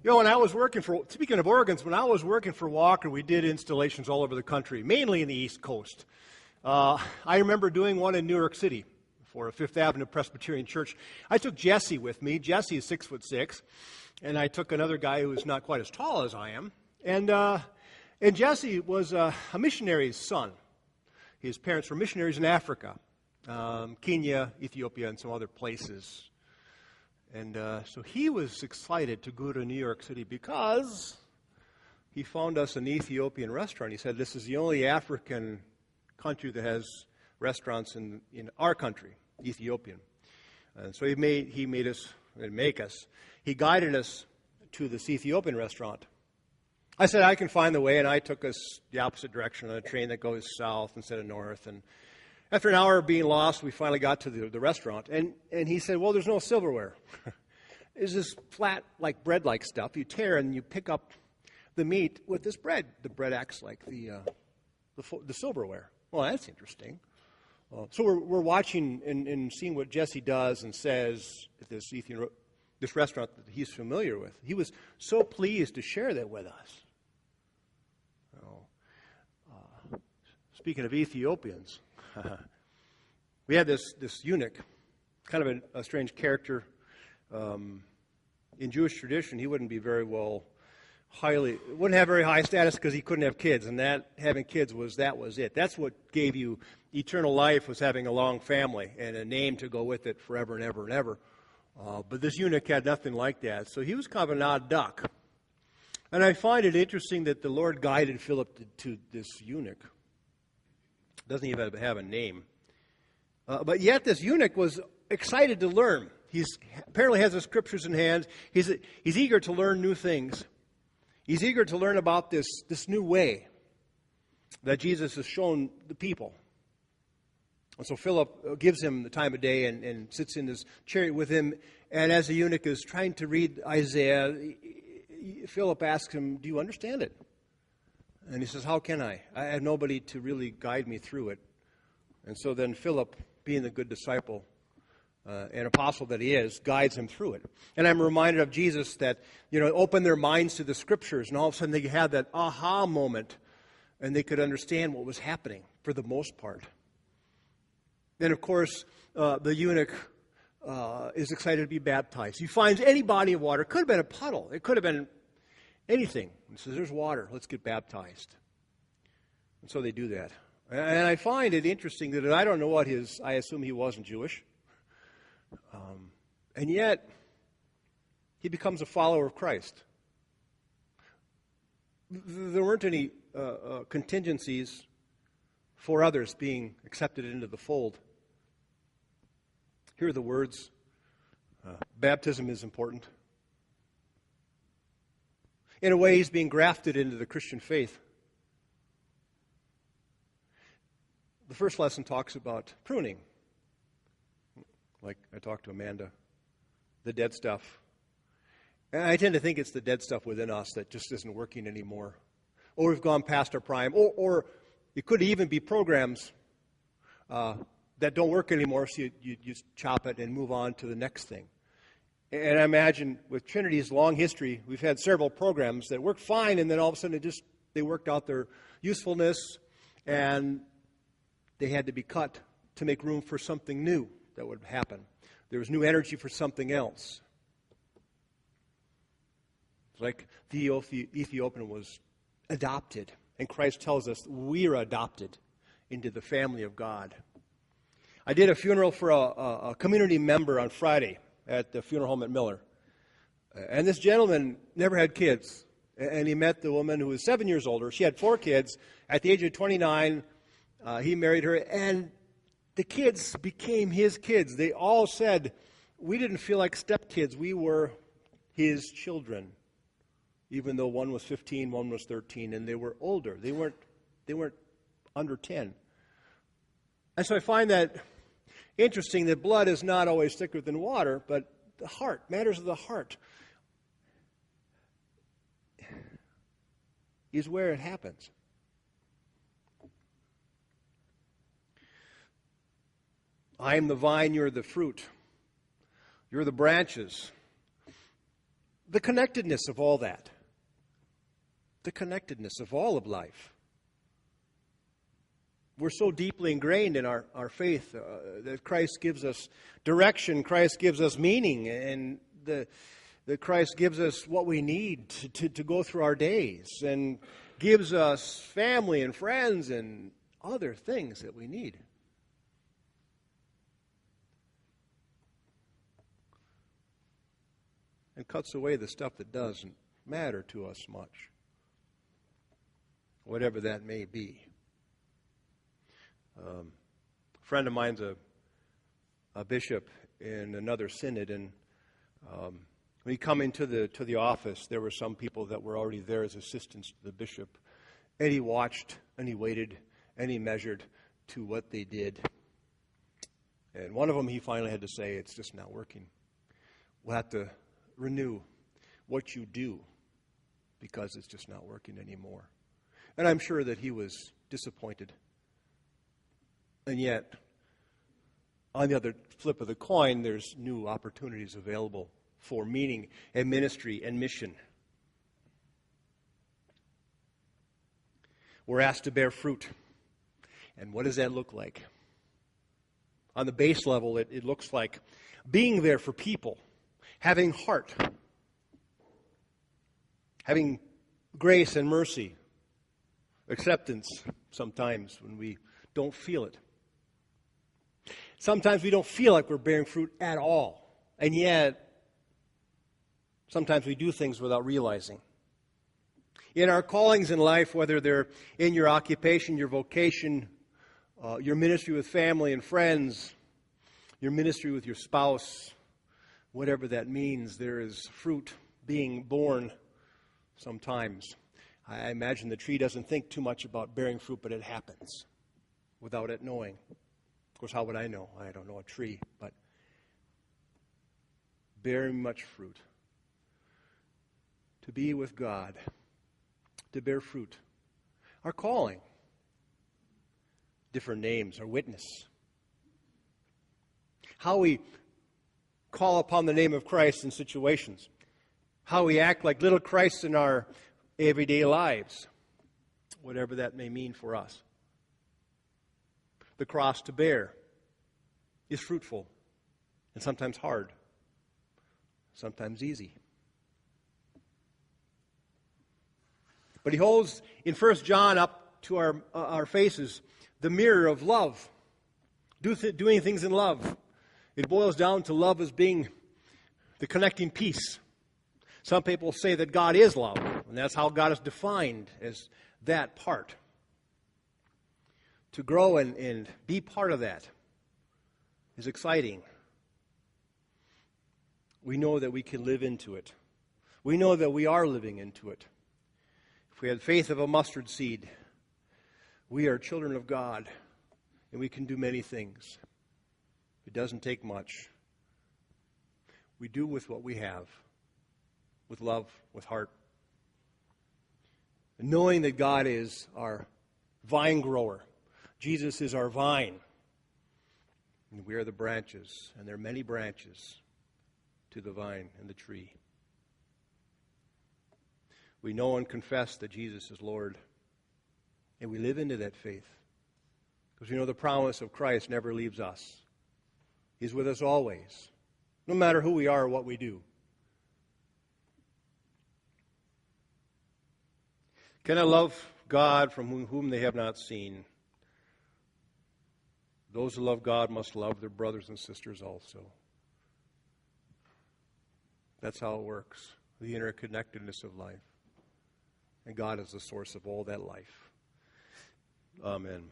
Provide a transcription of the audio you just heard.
When I was speaking of organs, when I was working for Walker, we did installations all over the country, mainly in the East Coast. I remember doing one in New York City for a Fifth Avenue Presbyterian Church. I took Jesse with me. Jesse is 6'6", and I took another guy who was not quite as tall as I am. And Jesse was a missionary's son. His parents were missionaries in Africa, Kenya, Ethiopia, and some other places. And so he was excited to go to New York City because he found us an Ethiopian restaurant. He said, this is the only African country that has restaurants in our country, Ethiopian. And so he guided us to this Ethiopian restaurant. I said, I can find the way, and I took us the opposite direction on a train that goes south instead of north. And after an hour of being lost, we finally got to the restaurant. And he said, well, there's no silverware. It's this flat, like bread-like stuff. You tear and you pick up the meat with this bread. The bread acts like the silverware. Well, that's interesting. So we're watching and seeing what Jesse does and says at this restaurant that he's familiar with. He was so pleased to share that with us. Speaking of Ethiopians, we had this eunuch, kind of a strange character. In Jewish tradition, he wouldn't be wouldn't have very high status because he couldn't have kids, and that having kids was it. That's what gave you eternal life, was having a long family and a name to go with it forever and ever and ever. But this eunuch had nothing like that, so he was kind of an odd duck. And I find it interesting that the Lord guided Philip to this eunuch. Doesn't even have a name. But yet this eunuch was excited to learn. He apparently has the scriptures in hand. He's eager to learn new things. He's eager to learn about this new way that Jesus has shown the people. And so Philip gives him the time of day and sits in his chariot with him. And as the eunuch is trying to read Isaiah, Philip asks him, do you understand it? And he says, how can I? I have nobody to really guide me through it. And so then Philip, being the good disciple and apostle that he is, guides him through it. And I'm reminded of Jesus that, opened their minds to the scriptures, and all of a sudden they had that aha moment, and they could understand what was happening for the most part. Then, of course, the eunuch is excited to be baptized. He finds any body of water. It could have been a puddle. It could have been anything. He says, there's water. Let's get baptized. And so they do that. And I find it interesting that I don't know I assume he wasn't Jewish. And yet, he becomes a follower of Christ. There weren't any contingencies for others being accepted into the fold. Here are the words. Baptism is important. In a way, he's being grafted into the Christian faith. The first lesson talks about pruning. Like I talked to Amanda, the dead stuff. And I tend to think it's the dead stuff within us that just isn't working anymore. Or we've gone past our prime. Or it could even be programs that don't work anymore, so you just chop it and move on to the next thing. And I imagine with Trinity's long history, we've had several programs that worked fine, and then all of a sudden they worked out their usefulness, and they had to be cut to make room for something new that would happen. There was new energy for something else. It's like the Ethiopian was adopted, and Christ tells us we are adopted into the family of God. I did a funeral for a community member on Friday at the funeral home at Miller. And this gentleman never had kids. And he met the woman who was 7 years older. She had 4 kids. At the age of 29, he married her. And the kids became his kids. They all said, we didn't feel like stepkids. We were his children. Even though one was 15, one was 13, and they were older. They weren't under 10. And so I find that interesting that blood is not always thicker than water, but the heart, matters of the heart, is where it happens. I am the vine, you're the fruit. You're the branches. the connectedness of all that. The connectedness of all of life. We're so deeply ingrained in our faith that Christ gives us direction, Christ gives us meaning, and that Christ gives us what we need to go through our days, and gives us family and friends and other things that we need. And cuts away the stuff that doesn't matter to us much, whatever that may be. A friend of mine's a bishop in another synod, and when he come into the office, there were some people that were already there as assistants to the bishop, and he watched and he waited and he measured to what they did. And one of them, he finally had to say, "It's just not working. We'll have to renew what you do because it's just not working anymore." And I'm sure that he was disappointed. And yet, on the other flip of the coin, there's new opportunities available for meaning and ministry and mission. We're asked to bear fruit. And what does that look like? On the base level, it looks like being there for people, having heart, having grace and mercy, acceptance sometimes when we don't feel it. Sometimes we don't feel like we're bearing fruit at all. And yet, sometimes we do things without realizing. In our callings in life, whether they're in your occupation, your vocation, your ministry with family and friends, your ministry with your spouse, whatever that means, there is fruit being born sometimes. I imagine the tree doesn't think too much about bearing fruit, but it happens without it knowing. Of course, how would I know? I don't know a tree, but bearing much fruit. To be with God, to bear fruit. Our calling. Different names, our witness. How we call upon the name of Christ in situations. How we act like little Christs in our everyday lives. Whatever that may mean for us. The cross to bear is fruitful and sometimes hard, sometimes easy. But he holds in 1 John up to our faces the mirror of love, doing things in love. It boils down to love as being the connecting piece. Some people say that God is love, and that's how God is defined, as that part. To grow and be part of that is exciting. We know that we can live into it. We know that we are living into it. If we had faith of a mustard seed, we are children of God, and we can do many things. It doesn't take much. We do with what we have, with love, with heart. And knowing that God is our vine grower. Jesus is our vine. And we are the branches, and there are many branches to the vine and the tree. We know and confess that Jesus is Lord, and we live into that faith. Because we know the promise of Christ never leaves us. He's with us always, no matter who we are or what we do. Can I love God from whom they have not seen? Those who love God must love their brothers and sisters also. That's how it works, the interconnectedness of life. And God is the source of all that life. Amen.